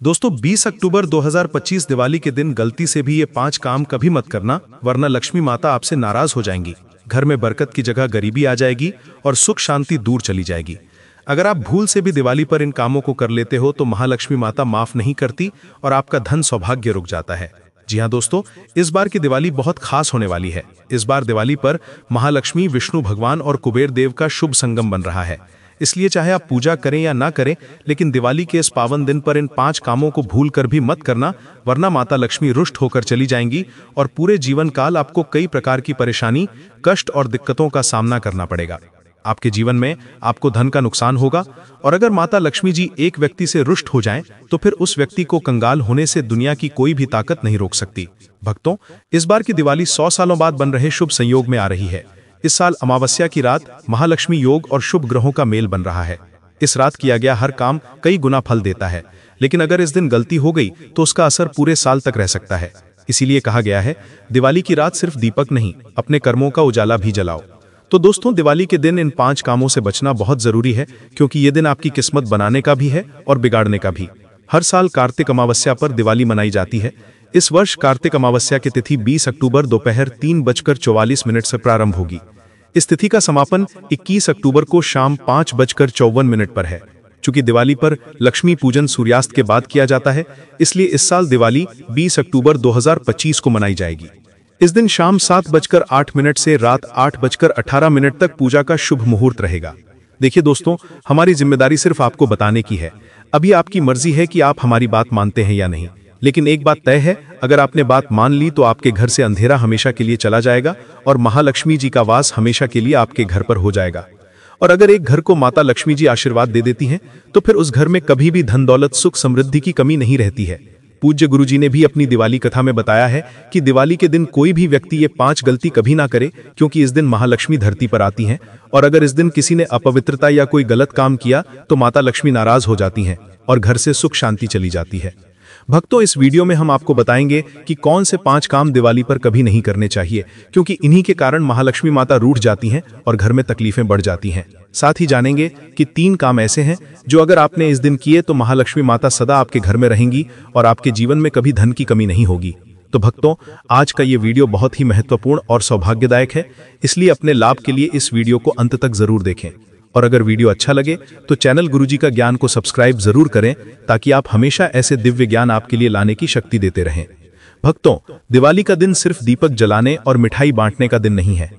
दोस्तों 20 अक्टूबर 2025 दिवाली के दिन गलती से भी ये 5 काम कभी मत करना, वरना लक्ष्मी माता आपसे नाराज हो जाएंगी। घर में बरकत की जगह गरीबी आ जाएगी और सुख शांति दूर चली जाएगी। अगर आप भूल से भी दिवाली पर इन कामों को कर लेते हो तो महालक्ष्मी माता माफ नहीं करती और आपका धन सौभाग्य रुक जाता है। जी हाँ दोस्तों, इस बार की दिवाली बहुत खास होने वाली है। इस बार दिवाली पर महालक्ष्मी, विष्णु भगवान और कुबेर देव का शुभ संगम बन रहा है। इसलिए चाहे आप पूजा करें या ना करें, लेकिन दिवाली के इस पावन दिन पर इन 5 कामों को भूल कर भी मत करना, वरना माता लक्ष्मी रुष्ट होकर चली जाएंगी और पूरे जीवन काल आपको कई प्रकार की परेशानी, कष्ट और दिक्कतों का सामना करना पड़ेगा। आपके जीवन में आपको धन का नुकसान होगा और अगर माता लक्ष्मी जी एक व्यक्ति से रुष्ट हो जाएं, तो फिर उस व्यक्ति को कंगाल होने से दुनिया की कोई भी ताकत नहीं रोक सकती। भक्तों, इस बार की दिवाली 100 सालों बाद बन रहे शुभ संयोग में आ रही है। इस साल अमावस्या की रात महालक्ष्मी योग और शुभ ग्रहों का मेल बन रहा है। इस रात किया गया हर काम कई गुना फल देता है, लेकिन अगर इस दिन गलती हो गई तो उसका असर पूरे साल तक रह सकता है। इसीलिए कहा गया है, दिवाली की रात सिर्फ दीपक नहीं, अपने कर्मों का उजाला भी जलाओ। तो दोस्तों, दिवाली के दिन इन 5 कामों से बचना बहुत जरूरी है, क्योंकि ये दिन आपकी किस्मत बनाने का भी है और बिगाड़ने का भी। हर साल कार्तिक अमावस्या पर दिवाली मनाई जाती है। इस वर्ष कार्तिक अमावस्या की तिथि 20 अक्टूबर दोपहर 3:44 से प्रारंभ होगी। इस तिथि का समापन 21 अक्टूबर को शाम 5:54 पर है। चूंकि दिवाली पर लक्ष्मी पूजन सूर्यास्त के बाद किया जाता है, इसलिए इस साल दिवाली 20 अक्टूबर 2025 को मनाई जाएगी। इस दिन शाम 7:08 से रात 8:18 तक पूजा का शुभ मुहूर्त रहेगा। देखिए दोस्तों, हमारी जिम्मेदारी सिर्फ आपको बताने की है। अभी आपकी मर्जी है कि आप हमारी बात मानते हैं या नहीं, लेकिन एक बात तय है, अगर आपने बात मान ली तो आपके घर से अंधेरा हमेशा के लिए चला जाएगा और महालक्ष्मी जी का वास हमेशा के लिए आपके घर पर हो जाएगा। और अगर एक घर को माता लक्ष्मी जी आशीर्वाद दे देती हैं, तो फिर उस घर में कभी भी धन दौलत, सुख समृद्धि की कमी नहीं रहती है। पूज्य गुरु जी ने भी अपनी दिवाली कथा में बताया है कि दिवाली के दिन कोई भी व्यक्ति ये 5 गलती कभी ना करे, क्योंकि इस दिन महालक्ष्मी धरती पर आती हैं और अगर इस दिन किसी ने अपवित्रता या कोई गलत काम किया तो माता लक्ष्मी नाराज हो जाती हैं और घर से सुख शांति चली जाती है। भक्तों, इस वीडियो में हम आपको बताएंगे कि कौन से 5 काम दिवाली पर कभी नहीं करने चाहिए, क्योंकि इन्हीं के कारण महालक्ष्मी माता रूठ जाती हैं और घर में तकलीफें बढ़ जाती हैं। साथ ही जानेंगे कि 3 काम ऐसे हैं जो अगर आपने इस दिन किए तो महालक्ष्मी माता सदा आपके घर में रहेंगी और आपके जीवन में कभी धन की कमी नहीं होगी। तो भक्तों, आज का ये वीडियो बहुत ही महत्वपूर्ण और सौभाग्यदायक है, इसलिए अपने लाभ के लिए इस वीडियो को अंत तक जरूर देखें। और अगर वीडियो अच्छा लगे तो चैनल गुरुजी का ज्ञान को सब्सक्राइब जरूर करें, ताकि आप हमेशा ऐसे दिव्य ज्ञान आपके लिए लाने की शक्ति देते रहें। भक्तों, दिवाली का दिन सिर्फ दीपक जलाने और मिठाई बांटने का दिन नहीं है।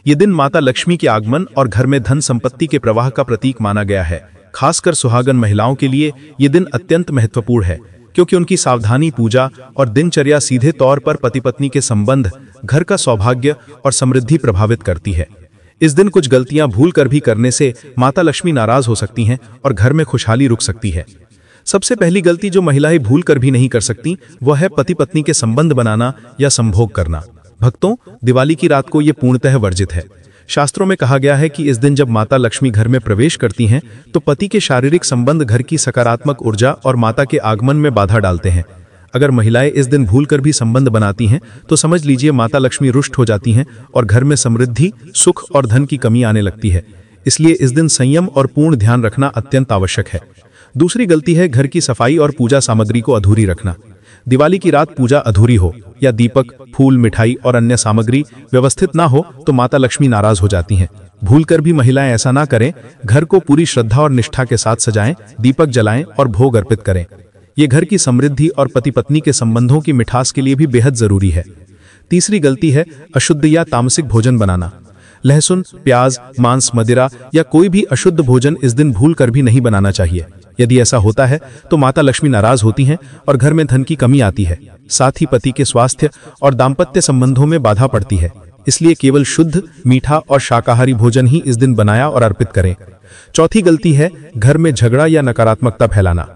ये दिन माता लक्ष्मी के आगमन और घर में धन संपत्ति के प्रवाह का प्रतीक माना गया है। खासकर सुहागन महिलाओं के लिए ये दिन अत्यंत महत्वपूर्ण है, क्योंकि उनकी सावधानी, पूजा और दिनचर्या सीधे तौर पर पति पत्नी के संबंध, घर का सौभाग्य और समृद्धि प्रभावित करती है। इस दिन कुछ गलतियां भूल कर भी करने से माता लक्ष्मी नाराज हो सकती हैं और घर में खुशहाली रुक सकती है। सबसे पहली गलती जो महिलाएं भूल कर भी नहीं कर सकती, वह है पति पत्नी के संबंध बनाना या संभोग करना। भक्तों, दिवाली की रात को यह पूर्णतः वर्जित है। शास्त्रों में कहा गया है कि इस दिन जब माता लक्ष्मी घर में प्रवेश करती हैं, तो पति के शारीरिक संबंध घर की सकारात्मक ऊर्जा और माता के आगमन में बाधा डालते हैं। अगर महिलाएं इस दिन भूलकर भी संबंध बनाती हैं, तो समझ लीजिए माता लक्ष्मी रुष्ट हो जाती हैं और घर में समृद्धि, सुख और धन की कमी आने लगती है। इसलिए इस दिन संयम और पूर्ण ध्यान रखना अत्यंत आवश्यक है। दूसरी गलती है घर की सफाई और पूजा सामग्री को अधूरी रखना। दिवाली की रात पूजा अधूरी हो या दीपक, फूल, मिठाई और अन्य सामग्री व्यवस्थित ना हो तो माता लक्ष्मी नाराज हो जाती हैं। भूलकर भी महिलाएं ऐसा ना करें। घर को पूरी श्रद्धा और निष्ठा के साथ सजाएं, दीपक जलाएं और भोग अर्पित करें। ये घर की समृद्धि और पति पत्नी के संबंधों की मिठास के लिए भी बेहद जरूरी है। तीसरी गलती है अशुद्ध या तामसिक भोजन बनाना। लहसुन, प्याज, मांस, मदिरा या कोई भी अशुद्ध भोजन इस दिन भूल कर भी नहीं बनाना चाहिए। यदि ऐसा होता है तो माता लक्ष्मी नाराज होती हैं और घर में धन की कमी आती है। साथ ही पति के स्वास्थ्य और दाम्पत्य संबंधों में बाधा पड़ती है। इसलिए केवल शुद्ध, मीठा और शाकाहारी भोजन ही इस दिन बनाया और अर्पित करें। चौथी गलती है घर में झगड़ा या नकारात्मकता फैलाना।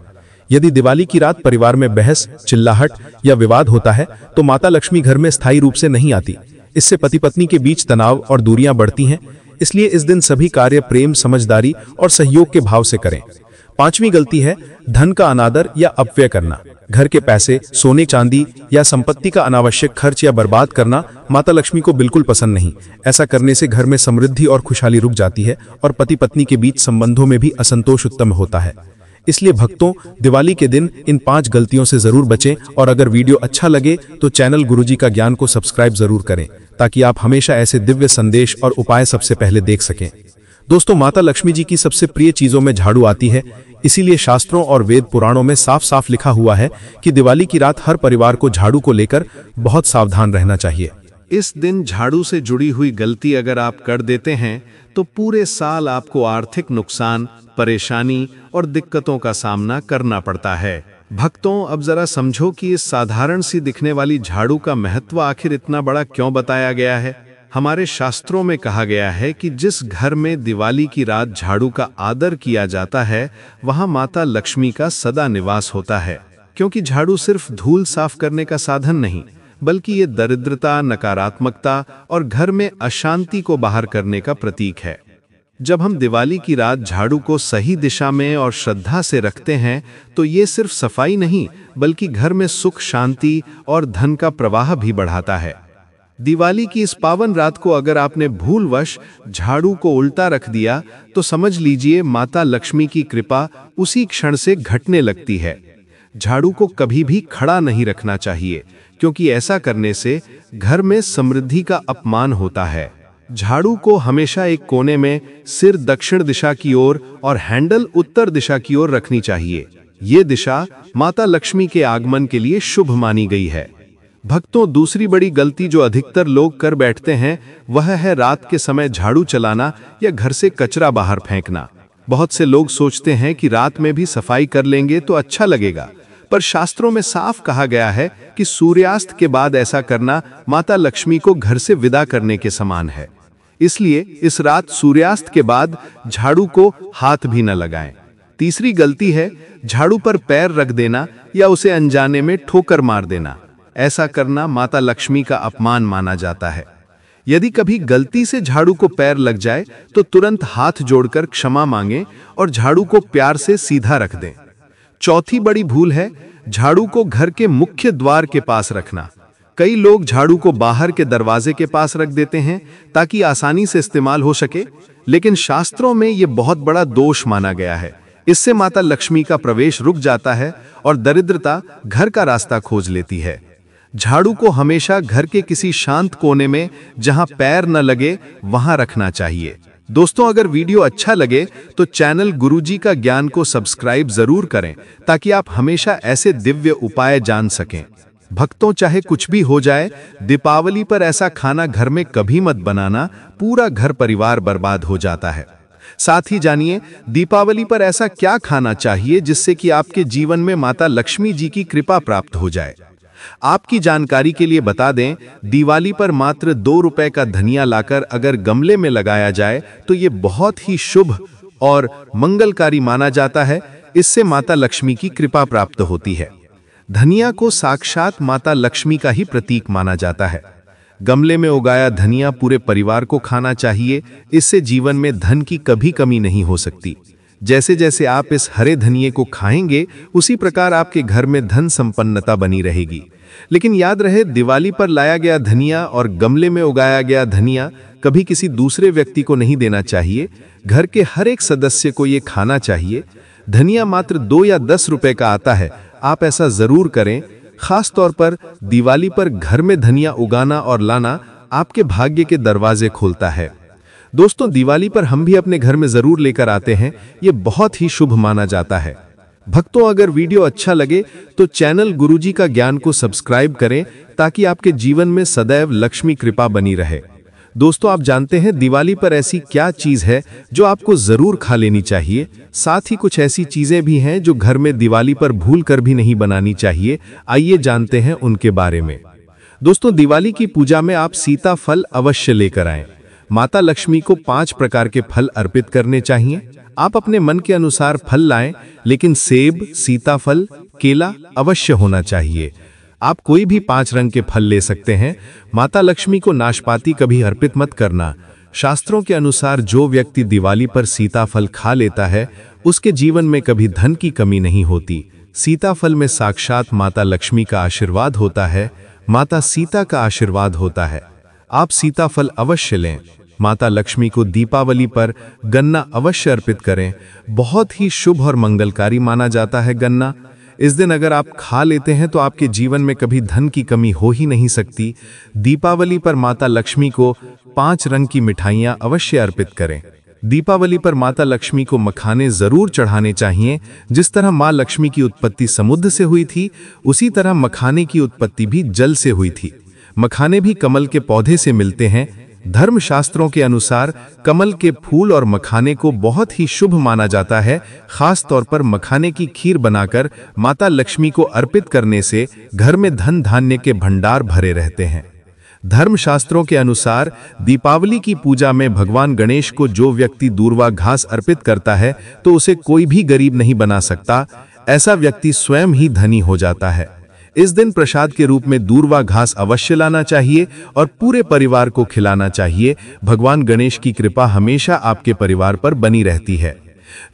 यदि दिवाली की रात परिवार में बहस, चिल्लाहट या विवाद होता है, तो माता लक्ष्मी घर में स्थायी रूप से नहीं आती। इससे पति पत्नी के बीच तनाव और दूरियां बढ़ती हैं। इसलिए इस दिन सभी कार्य प्रेम, समझदारी और सहयोग के भाव से करें। पांचवी गलती है धन का अनादर या अपव्यय करना। घर के पैसे, सोने चांदी या संपत्ति का अनावश्यक खर्च या बर्बाद करना माता लक्ष्मी को बिल्कुल पसंद नहीं। ऐसा करने से घर में समृद्धि और खुशहाली रुक जाती है और पति पत्नी के बीच संबंधों में भी असंतोष उत्पन्न होता है। इसलिए भक्तों, दिवाली के दिन इन 5 गलतियों से जरूर बचें और अगर वीडियो अच्छा लगे तो चैनल गुरुजी का ज्ञान को सब्सक्राइब जरूर करें ताकि आप हमेशा ऐसे दिव्य संदेश और उपाय सबसे पहले देख सकें। दोस्तों, माता लक्ष्मी जी की सबसे प्रिय चीजों में झाड़ू आती है। इसीलिए शास्त्रों और वेद पुराणों में साफ साफ लिखा हुआ है कि दिवाली की रात हर परिवार को झाड़ू को लेकर बहुत सावधान रहना चाहिए। इस दिन झाड़ू से जुड़ी हुई गलती अगर आप कर देते हैं तो पूरे साल आपको आर्थिक नुकसान, परेशानी और दिक्कतों का सामना करना पड़ता है। भक्तों, अब जरा समझो कि इस साधारण सी दिखने वाली झाड़ू का महत्व आखिर इतना बड़ा क्यों बताया गया है। हमारे शास्त्रों में कहा गया है कि जिस घर में दिवाली की रात झाड़ू का आदर किया जाता है, वहां माता लक्ष्मी का सदा निवास होता है। क्योंकि झाड़ू सिर्फ धूल साफ करने का साधन नहीं, बल्कि ये दरिद्रता, नकारात्मकता और घर में अशांति को बाहर करने का प्रतीक है। जब हम दिवाली की रात झाड़ू को सही दिशा में और श्रद्धा से रखते हैं तो ये सिर्फ सफाई नहीं, बल्कि घर में सुख, शांति और धन का प्रवाह भी बढ़ाता है। दिवाली की इस पावन रात को अगर आपने भूलवश झाड़ू को उल्टा रख दिया तो समझ लीजिए माता लक्ष्मी की कृपा उसी क्षण से घटने लगती है। झाड़ू को कभी भी खड़ा नहीं रखना चाहिए, क्योंकि ऐसा करने से घर में समृद्धि का अपमान होता है। झाड़ू को हमेशा एक कोने में, सिर दक्षिण दिशा की ओर और हैंडल उत्तर दिशा की ओर रखनी चाहिए। ये दिशा माता लक्ष्मी के आगमन के लिए शुभ मानी गई है। भक्तों, दूसरी बड़ी गलती जो अधिकतर लोग कर बैठते हैं वह है रात के समय झाड़ू चलाना या घर से कचरा बाहर फेंकना। बहुत से लोग सोचते हैं कि रात में भी सफाई कर लेंगे तो अच्छा लगेगा, पर शास्त्रों में साफ कहा गया है कि सूर्यास्त के बाद ऐसा करना माता लक्ष्मी को घर से विदा करने के समान है। इसलिए इस रात सूर्यास्त के बाद झाड़ू को हाथ भी न लगाएं। तीसरी गलती है झाड़ू पर पैर रख देना या उसे अनजाने में ठोकर मार देना। ऐसा करना माता लक्ष्मी का अपमान माना जाता है। यदि कभी गलती से झाड़ू को पैर लग जाए तो तुरंत हाथ जोड़कर क्षमा मांगें और झाड़ू को प्यार से सीधा रख दें। चौथी बड़ी भूल है झाड़ू को घर के मुख्य द्वार के पास रखना। कई लोग झाड़ू को बाहर के दरवाजे के पास रख देते हैं ताकि आसानी से इस्तेमाल हो सके, लेकिन शास्त्रों में यह बहुत बड़ा दोष माना गया है। इससे माता लक्ष्मी का प्रवेश रुक जाता है और दरिद्रता घर का रास्ता खोज लेती है। झाड़ू को हमेशा घर के किसी शांत कोने में, जहां पैर न लगे, वहां रखना चाहिए। दोस्तों, अगर वीडियो अच्छा लगे तो चैनल गुरुजी का ज्ञान को सब्सक्राइब जरूर करें ताकि आप हमेशा ऐसे दिव्य उपाय जान सकें। भक्तों, चाहे कुछ भी हो जाए, दीपावली पर ऐसा खाना घर में कभी मत बनाना, पूरा घर परिवार बर्बाद हो जाता है। साथ ही जानिए दीपावली पर ऐसा क्या खाना चाहिए जिससे कि आपके जीवन में माता लक्ष्मी जी की कृपा प्राप्त हो जाए। आपकी जानकारी के लिए बता दें, दिवाली पर मात्र 2 रुपए का धनिया लाकर अगर गमले में लगाया जाए तो ये बहुत ही शुभ और मंगलकारी माना जाता है। इससे माता लक्ष्मी की कृपा प्राप्त होती है। धनिया को साक्षात माता लक्ष्मी का ही प्रतीक माना जाता है। गमले में उगाया धनिया पूरे परिवार को खाना चाहिए। इससे जीवन में धन की कभी कमी नहीं हो सकती। जैसे जैसे आप इस हरे धनिये को खाएंगे, उसी प्रकार आपके घर में धन संपन्नता बनी रहेगी। लेकिन याद रहे, दिवाली पर लाया गया धनिया और गमले में उगाया गया धनिया कभी किसी दूसरे व्यक्ति को नहीं देना चाहिए। घर के हर एक सदस्य को ये खाना चाहिए। धनिया मात्र 2 या 10 रुपए का आता है। आप ऐसा जरूर करें। खास तौर पर दिवाली पर घर में धनिया उगाना और लाना आपके भाग्य के दरवाजे खोलता है। दोस्तों, दिवाली पर हम भी अपने घर में जरूर लेकर आते हैं। ये बहुत ही शुभ माना जाता है। भक्तों, अगर वीडियो अच्छा लगे तो चैनल गुरुजी का ज्ञान को सब्सक्राइब करें ताकि आपके जीवन में सदैव लक्ष्मी कृपा बनी रहे। दोस्तों, आप जानते हैं दिवाली पर ऐसी क्या चीज है जो आपको जरूर खा लेनी चाहिए। साथ ही कुछ ऐसी चीजें भी हैं जो घर में दिवाली पर भूल कर भी नहीं बनानी चाहिए। आइए जानते हैं उनके बारे में। दोस्तों, दिवाली की पूजा में आप सीताफल अवश्य लेकर आएं। माता लक्ष्मी को 5 प्रकार के फल अर्पित करने चाहिए। आप अपने मन के अनुसार फल लाएं, लेकिन सेब, सीताफल, केला अवश्य होना चाहिए। आप कोई भी 5 रंग के फल ले सकते हैं। माता लक्ष्मी को नाशपाती कभी अर्पित मत करना। शास्त्रों के अनुसार जो व्यक्ति दिवाली पर सीताफल खा लेता है, उसके जीवन में कभी धन की कमी नहीं होती। सीताफल में साक्षात माता लक्ष्मी का आशीर्वाद होता है। माता सीता का आशीर्वाद होता है। आप सीताफल अवश्य लें। माता लक्ष्मी को दीपावली पर गन्ना अवश्य अर्पित करें। बहुत ही शुभ और मंगलकारी माना जाता है गन्ना। इस दिन अगर आप खा लेते हैं तो आपके जीवन में कभी धन की कमी हो ही नहीं सकती। दीपावली पर माता लक्ष्मी को 5 रंग की मिठाइयां अवश्य अर्पित करें। दीपावली पर माता लक्ष्मी को मखाने जरूर चढ़ाने चाहिए। जिस तरह मां लक्ष्मी की उत्पत्ति समुद्र से हुई थी, उसी तरह मखाने की उत्पत्ति भी जल से हुई थी। मखाने भी कमल के पौधे से मिलते हैं। धर्मशास्त्रों के अनुसार कमल के फूल और मखाने को बहुत ही शुभ माना जाता है। खास तौर पर मखाने की खीर बनाकर माता लक्ष्मी को अर्पित करने से घर में धन धान्य के भंडार भरे रहते हैं। धर्मशास्त्रों के अनुसार दीपावली की पूजा में भगवान गणेश को जो व्यक्ति दूर्वा घास अर्पित करता है तो उसे कोई भी गरीब नहीं बना सकता। ऐसा व्यक्ति स्वयं ही धनी हो जाता है। इस दिन प्रसाद के रूप में दूर्वा घास अवश्य लाना चाहिए और पूरे परिवार को खिलाना चाहिए। भगवान गणेश की कृपा हमेशा आपके परिवार पर बनी रहती है।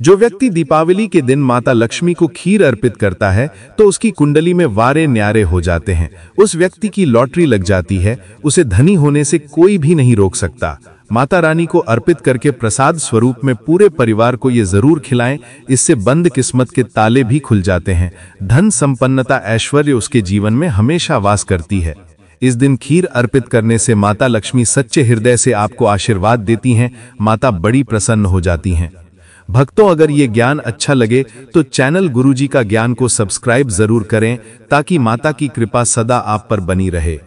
जो व्यक्ति दीपावली के दिन माता लक्ष्मी को खीर अर्पित करता है तो उसकी कुंडली में वारे न्यारे हो जाते हैं। उस व्यक्ति की लॉटरी लग जाती है। उसे धनी होने से कोई भी नहीं रोक सकता। माता रानी को अर्पित करके प्रसाद स्वरूप में पूरे परिवार को ये जरूर खिलाएं। इससे बंद किस्मत के ताले भी खुल जाते हैं। धन संपन्नता ऐश्वर्य उसके जीवन में हमेशा वास करती है। इस दिन खीर अर्पित करने से माता लक्ष्मी सच्चे हृदय से आपको आशीर्वाद देती हैं। माता बड़ी प्रसन्न हो जाती हैं। भक्तों, अगर ये ज्ञान अच्छा लगे तो चैनल गुरुजी का ज्ञान को सब्सक्राइब जरूर करें ताकि माता की कृपा सदा आप पर बनी रहे।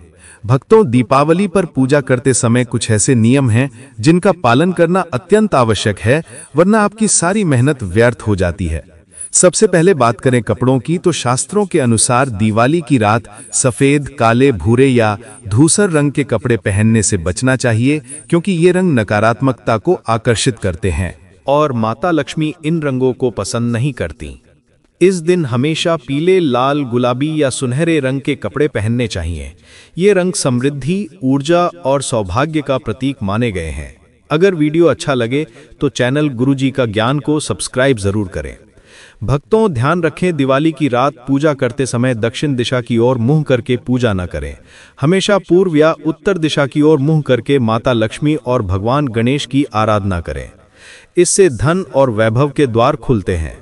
भक्तों, दीपावली पर पूजा करते समय कुछ ऐसे नियम हैं जिनका पालन करना अत्यंत आवश्यक है, वरना आपकी सारी मेहनत व्यर्थ हो जाती है। सबसे पहले बात करें कपड़ों की, तो शास्त्रों के अनुसार दिवाली की रात सफेद, काले, भूरे या धूसर रंग के कपड़े पहनने से बचना चाहिए, क्योंकि ये रंग नकारात्मकता को आकर्षित करते हैं और माता लक्ष्मी इन रंगों को पसंद नहीं करती। इस दिन हमेशा पीले, लाल, गुलाबी या सुनहरे रंग के कपड़े पहनने चाहिए। ये रंग समृद्धि, ऊर्जा और सौभाग्य का प्रतीक माने गए हैं। अगर वीडियो अच्छा लगे तो चैनल गुरुजी का ज्ञान को सब्सक्राइब जरूर करें। भक्तों, ध्यान रखें, दिवाली की रात पूजा करते समय दक्षिण दिशा की ओर मुंह करके पूजा न करें। हमेशा पूर्व या उत्तर दिशा की ओर मुंह करके माता लक्ष्मी और भगवान गणेश की आराधना करें। इससे धन और वैभव के द्वार खुलते हैं।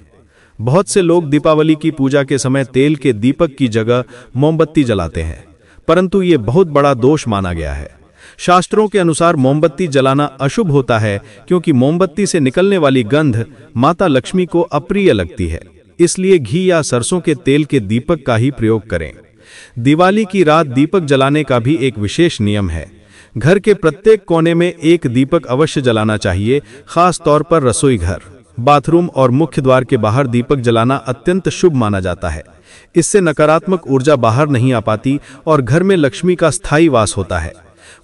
बहुत से लोग दीपावली की पूजा के समय तेल के दीपक की जगह मोमबत्ती जलाते हैं, परंतु ये बहुत बड़ा दोष माना गया है। शास्त्रों के अनुसार मोमबत्ती जलाना अशुभ होता है, क्योंकि मोमबत्ती से निकलने वाली गंध माता लक्ष्मी को अप्रिय लगती है। इसलिए घी या सरसों के तेल के दीपक का ही प्रयोग करें। दिवाली की रात दीपक जलाने का भी एक विशेष नियम है। घर के प्रत्येक कोने में एक दीपक अवश्य जलाना चाहिए। खास तौर पर रसोई घर, बाथरूम और मुख्य द्वार के बाहर दीपक जलाना अत्यंत शुभ माना जाता है। इससे नकारात्मक ऊर्जा बाहर नहीं आ पाती और घर में लक्ष्मी का स्थायी वास होता है।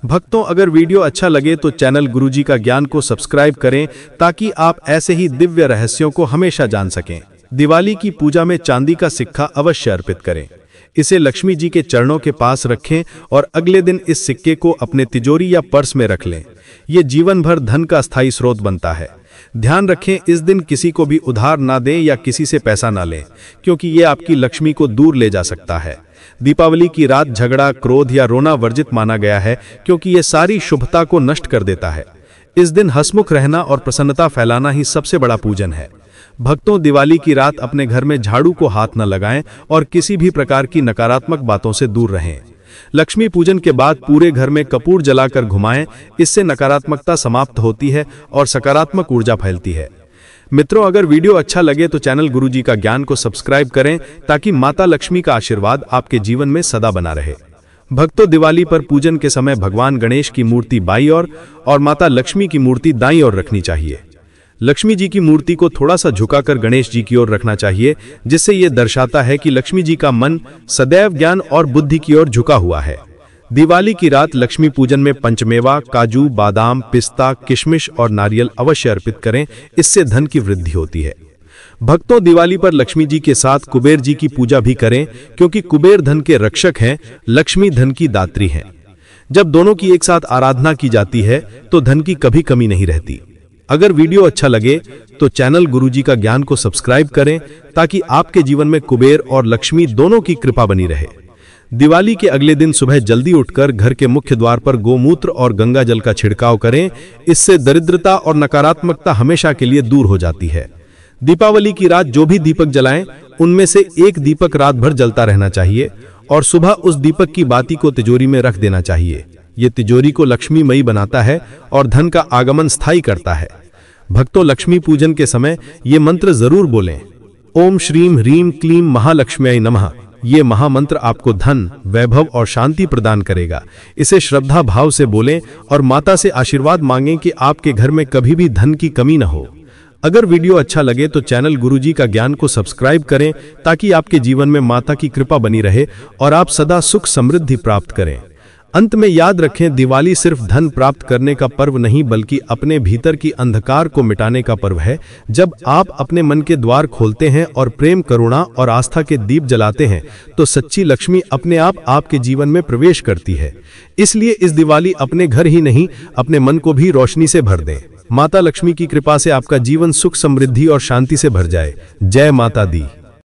भक्तों, अगर वीडियो अच्छा लगे तो चैनल गुरुजी का ज्ञान को सब्सक्राइब करें ताकि आप ऐसे ही दिव्य रहस्यों को हमेशा जान सकें। दिवाली की पूजा में चांदी का सिक्का अवश्य अर्पित करें। इसे लक्ष्मी जी के चरणों के पास रखें और अगले दिन इस सिक्के को अपने तिजोरी या पर्स में रख लें। ये जीवन भर धन का स्थायी स्रोत बनता है। ध्यान रखें, इस दिन किसी को भी उधार ना दें या किसी से पैसा ना लें, क्योंकि ये आपकी लक्ष्मी को दूर ले जा सकता है। दीपावली की रात झगड़ा, क्रोध या रोना वर्जित माना गया है, क्योंकि ये सारी शुभता को नष्ट कर देता है। इस दिन हंसमुख रहना और प्रसन्नता फैलाना ही सबसे बड़ा पूजन है। भक्तों, दिवाली की रात अपने घर में झाड़ू को हाथ न लगाएं और किसी भी प्रकार की नकारात्मक बातों से दूर रहें। लक्ष्मी पूजन के बाद पूरे घर में कपूर जलाकर घुमाएं। इससे नकारात्मकता समाप्त होती है और सकारात्मक ऊर्जा फैलती है। मित्रों, अगर वीडियो अच्छा लगे तो चैनल गुरुजी का ज्ञान को सब्सक्राइब करें ताकि माता लक्ष्मी का आशीर्वाद आपके जीवन में सदा बना रहे। भक्तों, दिवाली पर पूजन के समय भगवान गणेश की मूर्ति बाईं ओर और माता लक्ष्मी की मूर्ति दाईं ओर रखनी चाहिए। लक्ष्मी जी की मूर्ति को थोड़ा सा झुकाकर गणेश जी की ओर रखना चाहिए, जिससे यह दर्शाता है कि लक्ष्मी जी का मन सदैव ज्ञान और बुद्धि की ओर झुका हुआ है। दिवाली की रात लक्ष्मी पूजन में पंचमेवा, काजू, बादाम, पिस्ता, किशमिश और नारियल अवश्य अर्पित करें। इससे धन की वृद्धि होती है। भक्तों, दिवाली पर लक्ष्मी जी के साथ कुबेर जी की पूजा भी करें, क्योंकि कुबेर धन के रक्षक हैं, लक्ष्मी धन की दात्री हैं। जब दोनों की एक साथ आराधना की जाती है तो धन की कभी कमी नहीं रहती। अगर वीडियो अच्छा लगे तो चैनल गुरुजी का ज्ञान को सब्सक्राइब करें ताकि आपके जीवन में कुबेर और लक्ष्मी दोनों की कृपा बनी रहे। दिवाली के अगले दिन सुबह जल्दी उठकर घर के मुख्य द्वार पर गोमूत्र और गंगा जल का छिड़काव करें। इससे दरिद्रता और नकारात्मकता हमेशा के लिए दूर हो जाती है। दीपावली की रात जो भी दीपक जलाएं, उनमें से एक दीपक रात भर जलता रहना चाहिए और सुबह उस दीपक की बाती को तिजोरी में रख देना चाहिए। ये तिजोरी को लक्ष्मीमयी बनाता है और धन का आगमन स्थायी करता है। भक्तों, लक्ष्मी पूजन के समय ये मंत्र जरूर बोलें। ओम श्रीम ह्रीम क्लीम महालक्ष्म्यै नमः। ये महामंत्र आपको धन, वैभव और शांति प्रदान करेगा। इसे श्रद्धा भाव से बोलें और माता से आशीर्वाद मांगें कि आपके घर में कभी भी धन की कमी न हो। अगर वीडियो अच्छा लगे तो चैनल गुरुजी का ज्ञान को सब्सक्राइब करें ताकि आपके जीवन में माता की कृपा बनी रहे और आप सदा सुख समृद्धि प्राप्त करें। अंत में याद रखें, दिवाली सिर्फ धन प्राप्त करने का पर्व नहीं बल्कि अपने भीतर की अंधकार को मिटाने का पर्व है। जब आप अपने मन के द्वार खोलते हैं और प्रेम, करुणा और आस्था के दीप जलाते हैं तो सच्ची लक्ष्मी अपने आप आपके जीवन में प्रवेश करती है। इसलिए इस दिवाली अपने घर ही नहीं, अपने मन को भी रोशनी से भर दें। माता लक्ष्मी की कृपा से आपका जीवन सुख, समृद्धि और शांति से भर जाए। जय माता दी।